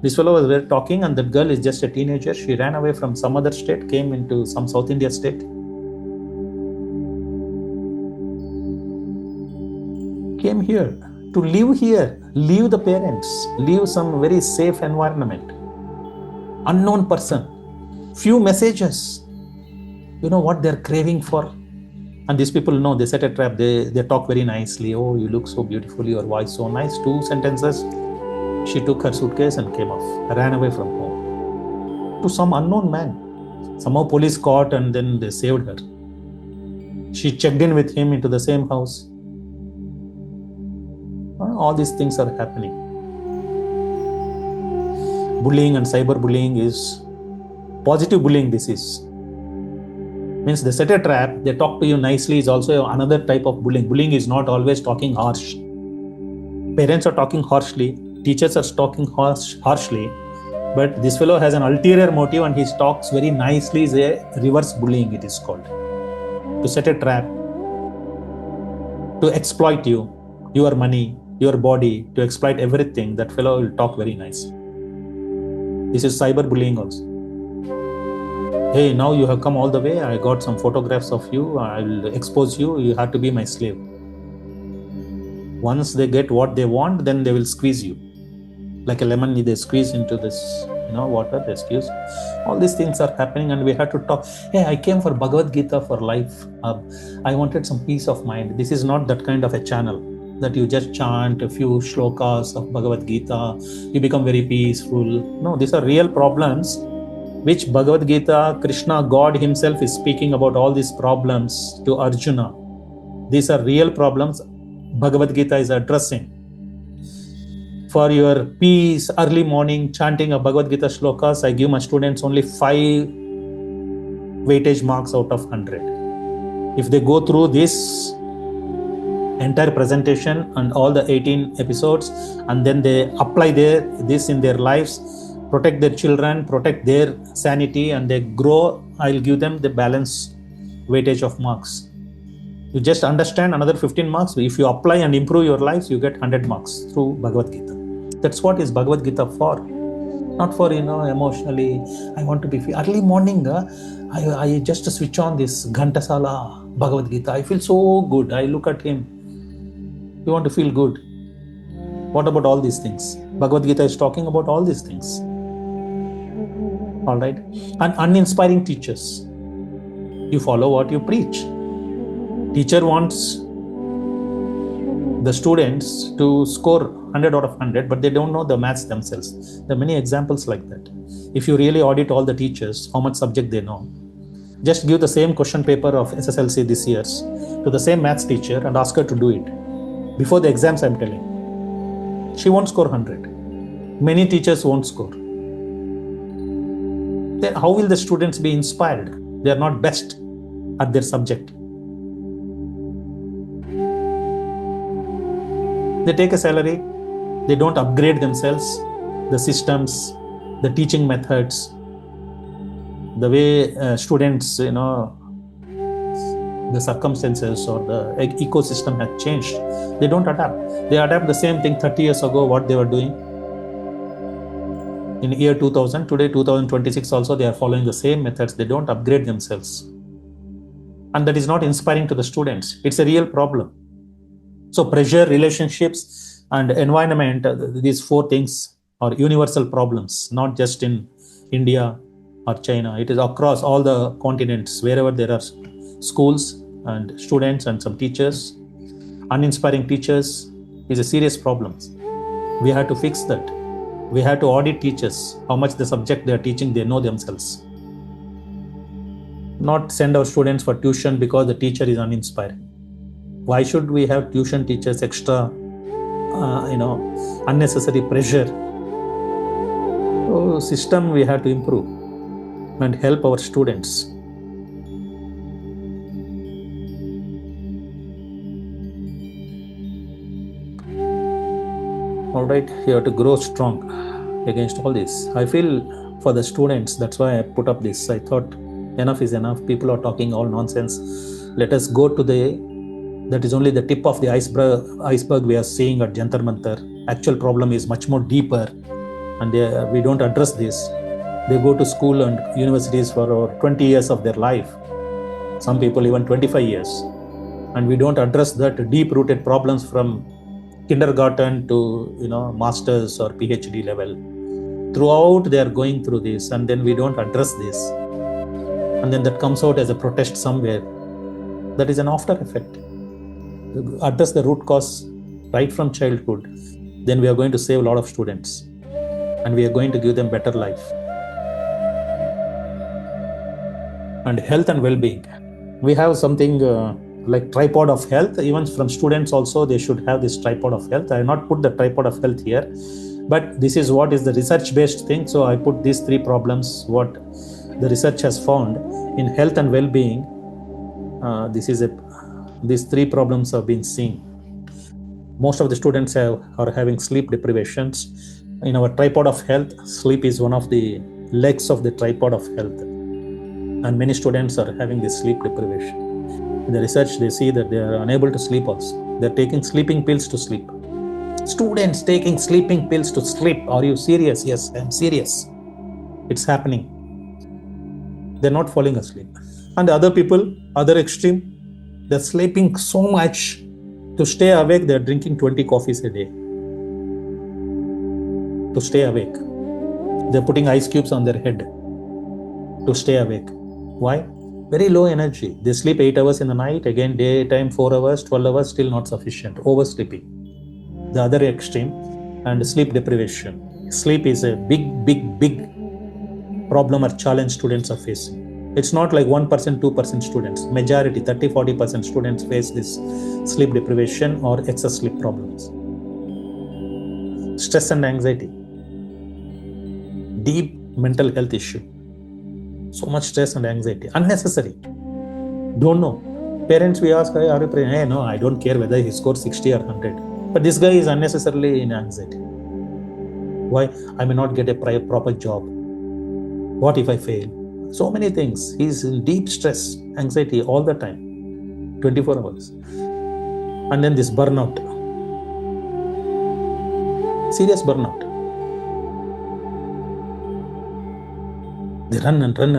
S1: This fellow was there talking, and that girl is just a teenager. She ran away from some other state, came into some South India state. Came here to live here, leave the parents, leave some very safe environment. Unknown person, few messages. You know what they're craving for? And these people know, they set a trap. They talk very nicely. Oh, you look so beautiful, your voice so nice. 2 sentences. She took her suitcase and came off, ran away from home to some unknown man. Somehow police caught, and then they saved her. She checked in with him into the same house. All these things are happening. Bullying and cyberbullying is positive bullying. This is means they set a trap. They talk to you nicely is also another type of bullying. Bullying is not always talking harsh. Parents are talking harshly. Teachers are talking harshly. But this fellow has an ulterior motive, and he talks very nicely. Is a reverse bullying, it is called. To set a trap, to exploit you, your money, your body, to exploit everything. That fellow will talk very nice. This is cyberbullying also. Hey, now you have come all the way. I got some photographs of you. I will expose you. You have to be my slave. Once they get what they want, then they will squeeze you. Like a lemon, they squeeze into this, water, they squeeze. All these things are happening, and we have to talk. Hey, I came for Bhagavad Gita for life. I wanted some peace of mind. This is not that kind of a channel that you just chant a few shlokas of Bhagavad Gita. You become very peaceful. No, these are real problems which Bhagavad Gita, Krishna, God himself is speaking about all these problems to Arjuna. These are real problems Bhagavad Gita is addressing. For your peace, early morning chanting of Bhagavad Gita shlokas, I give my students only 5 weightage marks out of 100. If they go through this entire presentation and all the 18 episodes, and then they apply this in their lives, protect their children, protect their sanity, and they grow, I'll give them the balance weightage of marks. You just understand another 15 marks. If you apply and improve your lives, you get 100 marks through Bhagavad Gita. That's what is Bhagavad Gita for. Not for, emotionally, I want to be free. Early morning, I just switch on this Ghantasala Bhagavad Gita. I feel so good. I look at him. You want to feel good. What about all these things? Bhagavad Gita is talking about all these things. All right. And uninspiring teachers. You follow what you preach. Teacher wants the students to score 100 out of 100, but they don't know the maths themselves. There are many examples like that. If you really audit all the teachers, how much subject they know, just give the same question paper of SSLC this year's to the same maths teacher and ask her to do it. Before the exams, I'm telling, she won't score 100. Many teachers won't score. Then how will the students be inspired? They are not best at their subject. They take a salary, they don't upgrade themselves, the systems, the teaching methods, the way students, the circumstances or the ecosystem has changed. They don't adapt. They adapt the same thing 30 years ago, what they were doing. In year 2000, today 2026 also, they are following the same methods. They don't upgrade themselves. And that is not inspiring to the students. It's a real problem. So pressure, relationships, and environment, these four things are universal problems, not just in India or China. It is across all the continents, wherever there are schools and students and some teachers. Uninspiring teachers is a serious problem. We have to fix that. We have to audit teachers, how much the subject they are teaching, they know themselves. Not send our students for tuition because the teacher is uninspired. Why should we have tuition teachers extra, unnecessary pressure? So system we have to improve and help our students. All right, you have to grow strong against all this. I feel for the students, that's why I put up this. I thought enough is enough. People are talking all nonsense. Let us go to that is only the tip of the iceberg we are seeing at Jantar Mantar. Actual problem is much more deeper, and we don't address this. They go to school and universities for 20 years of their life. Some people even 25 years. And we don't address that deep-rooted problems from kindergarten to masters or PhD level. Throughout they are going through this, and then we don't address this, and then that comes out as a protest somewhere. That is an after effect. Address the root cause right from childhood, then we are going to save a lot of students, and we are going to give them better life. And health and well-being, we have something like tripod of health. Even from students also, they should have this tripod of health. I have not put the tripod of health here, but this is what is the research based thing. So I put these three problems, what the research has found in health and well-being. These three problems have been seen. Most of the students are having sleep deprivations. In our tripod of health, sleep is one of the legs of the tripod of health, and many students are having this sleep deprivation. In the research, they see that they are unable to sleep also. They're taking sleeping pills to sleep. Students taking sleeping pills to sleep. Are you serious? Yes, I'm serious. It's happening. They're not falling asleep. And the other people, other extreme, they're sleeping so much. To stay awake, they're drinking 20 coffees a day. To stay awake. They're putting ice cubes on their head to stay awake. Why? Very low energy. They sleep 8 hours in the night, again daytime 4 hours, 12 hours, still not sufficient. Oversleeping. The other extreme, and sleep deprivation. Sleep is a big problem or challenge students are facing. It's not like 1%, 2% students. Majority, 30-40% students face this sleep deprivation or excess sleep problems. Stress and anxiety. Deep mental health issue. So much stress and anxiety. Unnecessary. Don't know. Parents, we ask, are you praying? Hey, no, I don't care whether he scores 60 or 100. But this guy is unnecessarily in anxiety. Why? I may not get a proper job. What if I fail? So many things. He's in deep stress, anxiety all the time, 24 hours. And then this burnout. Serious burnout. They run and run.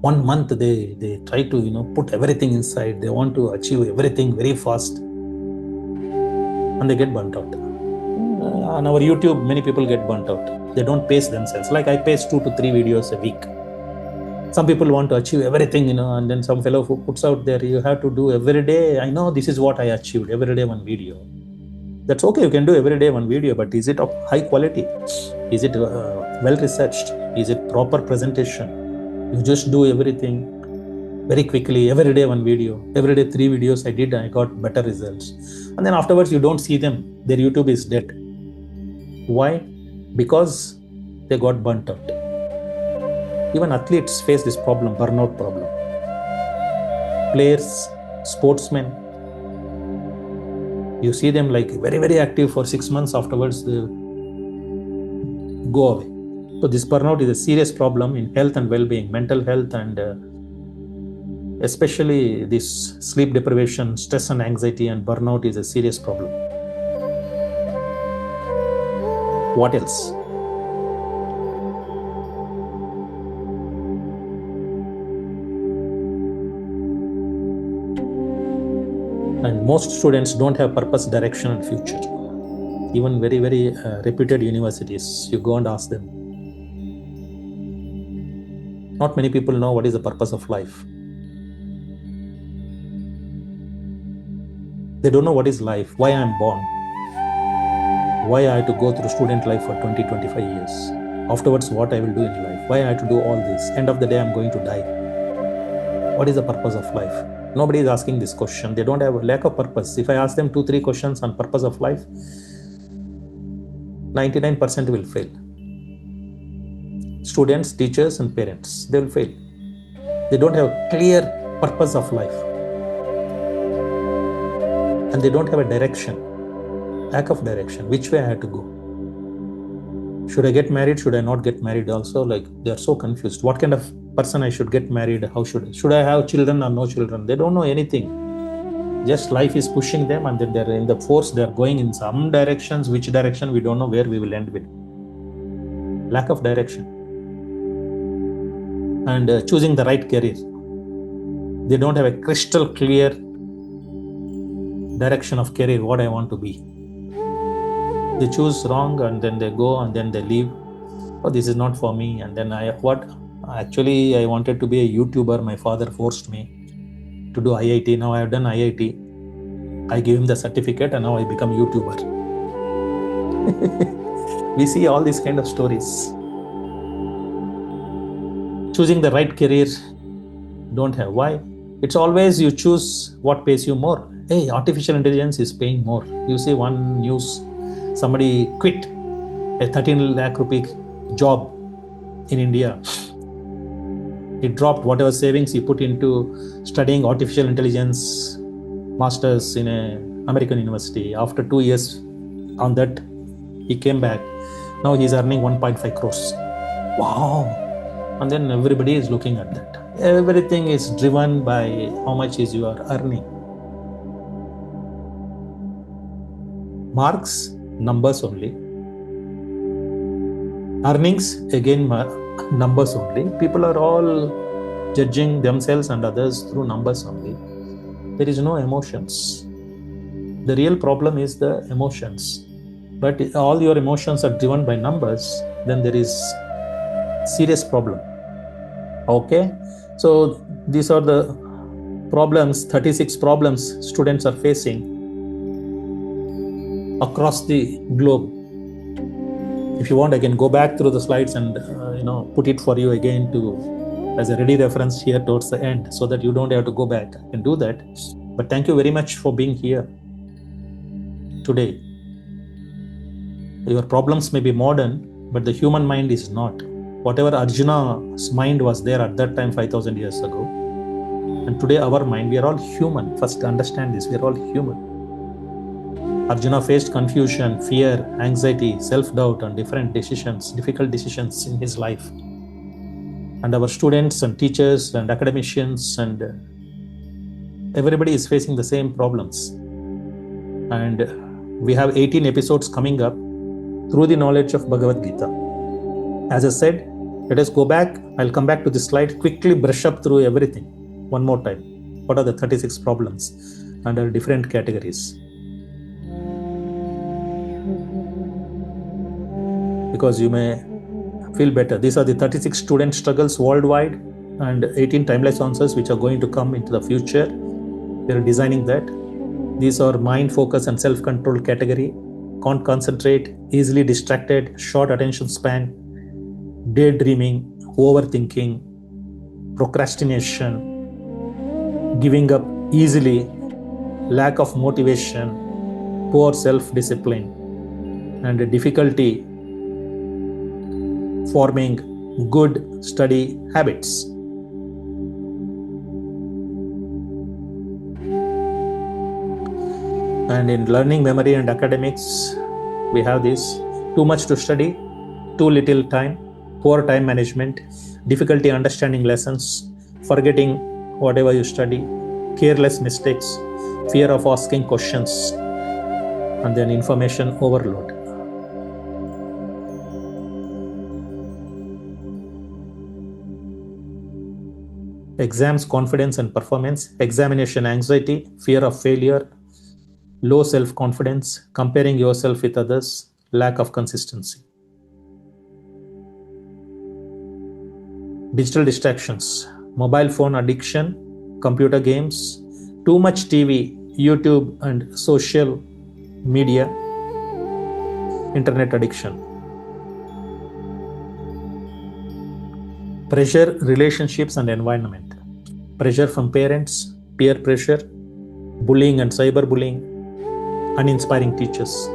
S1: 1 month they try to put everything inside. They want to achieve everything very fast, and they get burnt out. On our YouTube, many people get burnt out. They don't pace themselves. Like I pace 2 to 3 videos a week. Some people want to achieve everything, and then some fellow who puts out there, you have to do every day. I know this is what I achieved, every day one video. That's okay, you can do every day one video, but is it of high quality? Is it well researched? Is it proper presentation? You just do everything very quickly, every day one video. Every day 3 videos I got better results. And then afterwards you don't see them. Their YouTube is dead. Why? Because they got burnt out. Even athletes face this problem, burnout problem. Players, sportsmen, you see them like very active for 6 months, afterwards they go away. So this burnout is a serious problem in health and well-being, mental health, and especially this sleep deprivation, stress and anxiety and burnout is a serious problem. What else? And most students don't have purpose, direction, and future. Even very, very reputed universities, you go and ask them. Not many people know what is the purpose of life. They don't know what is life, why I am born, why I have to go through student life for 20, 25 years. Afterwards, what I will do in life, why I have to do all this. End of the day, I'm going to die. What is the purpose of life? Nobody is asking this question. They don't have a lack of purpose. If I ask them 2-3 questions on purpose of life, 99% will fail. Students, teachers, and parents, they will fail. They don't have a clear purpose of life. And they don't have a direction, lack of direction, which way I have to go. Should I get married? Should I not get married also? Like, they are so confused. What kind of person I should get married? How should I have children or no children? They don't know anything. Just life is pushing them, and then they're in the force, they're going in some directions. Which direction, we don't know where we will end with. Lack of direction. And choosing the right career. They don't have a crystal clear direction of career, what I want to be. They choose wrong, and then they go, and then they leave. Oh, this is not for me. And then actually I wanted to be a YouTuber. My father forced me to do IIT. Now I have done IIT. I gave him the certificate, and now I become YouTuber. We see all these kind of stories. Choosing the right career, don't have. Why? It's always you choose what pays you more. Hey, artificial intelligence is paying more. You see one news, somebody quit a 13 lakh rupee job in India. He dropped whatever savings he put into studying artificial intelligence, masters in an American university. After 2 years on that, he came back. Now he's earning 1.5 crores. Wow. And then everybody is looking at that. Everything is driven by how much is you are earning. Marks, numbers only. Earnings, again, numbers only. People are all judging themselves and others through numbers only. There is no emotions. The real problem is the emotions. But if all your emotions are driven by numbers, then there is serious problem. Okay, so these are the problems, 36 problems students are facing across the globe. If you want, I can go back through the slides and put it for you again as a ready reference here towards the end, so that you don't have to go back. I can do that. But thank you very much for being here today. Your problems may be modern, but the human mind is not. Whatever Arjuna's mind was there at that time 5,000 years ago, and today our mind, we are all human. First understand this, we are all human. Arjuna faced confusion, fear, anxiety, self-doubt, and different decisions, difficult decisions in his life. And our students and teachers and academicians and everybody is facing the same problems. And we have 18 episodes coming up through the knowledge of Bhagavad Gita. As I said, let us go back. I'll come back to this slide, quickly brush up through everything one more time. What are the 36 problems under different categories? Because you may feel better. These are the 36 student struggles worldwide and 18 timeless answers which are going to come into the future. We are designing that. These are mind, focus, and self-control category. Can't concentrate, easily distracted, short attention span, daydreaming, overthinking, procrastination, giving up easily, lack of motivation, poor self-discipline, and a difficulty forming good study habits. And in learning, memory, and academics, we have this: too much to study, too little time, poor time management, difficulty understanding lessons, forgetting whatever you study, careless mistakes, fear of asking questions, and then information overload. Exams, confidence and performance, examination anxiety, fear of failure, low self-confidence, comparing yourself with others, lack of consistency. Digital distractions, mobile phone addiction, computer games, too much TV, YouTube and social media, internet addiction. Pressure, relationships and environment. Pressure from parents, peer pressure, bullying and cyberbullying, uninspiring teachers.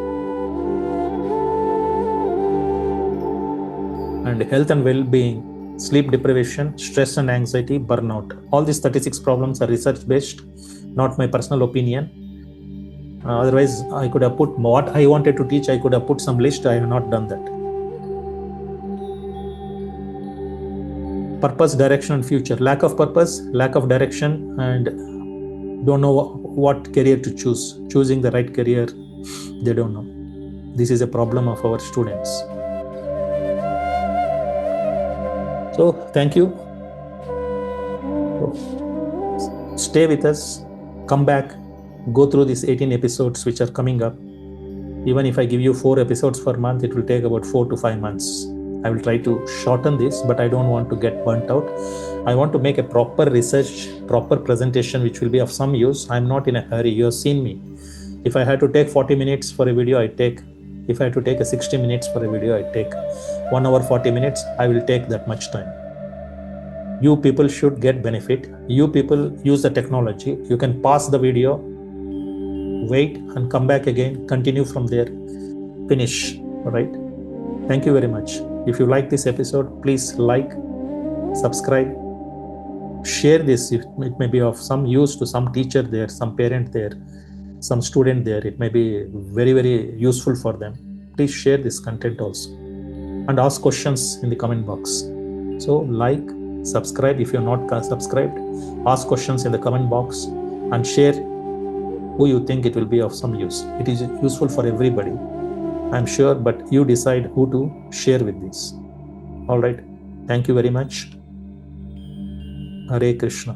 S1: And health and well-being, sleep deprivation, stress and anxiety, burnout. All these 36 problems are research based, not my personal opinion. Otherwise, I could have put what I wanted to teach. I could have put some list. I have not done that. Purpose, direction and future. Lack of purpose, lack of direction, and don't know what career to choose. Choosing the right career, they don't know. This is a problem of our students. So thank you. Stay with us, come back, go through these 18 episodes which are coming up. Even if I give you 4 episodes per month, it will take about 4 to 5 months. I will try to shorten this, but I don't want to get burnt out. I want to make a proper research, proper presentation which will be of some use. I'm not in a hurry. You have seen me. If I had to take 40 minutes for a video, I take. If I had to take a 60 minutes for a video, I take. 1 hour 40 minutes, I will take that much time. You people should get benefit. You people use the technology. You can pause the video, wait and come back again, continue from there, finish. All right. Thank you very much. If you like this episode, please like, subscribe, share this. It may be of some use to some teacher there, some parent there, some student there. It may be very, very useful for them. Please share this content also and ask questions in the comment box. So like, subscribe if you're not subscribed, ask questions in the comment box and share who you think it will be of some use. It is useful for everybody, I'm sure, but you decide who to share with this. All right. Thank you very much. Hare Krishna.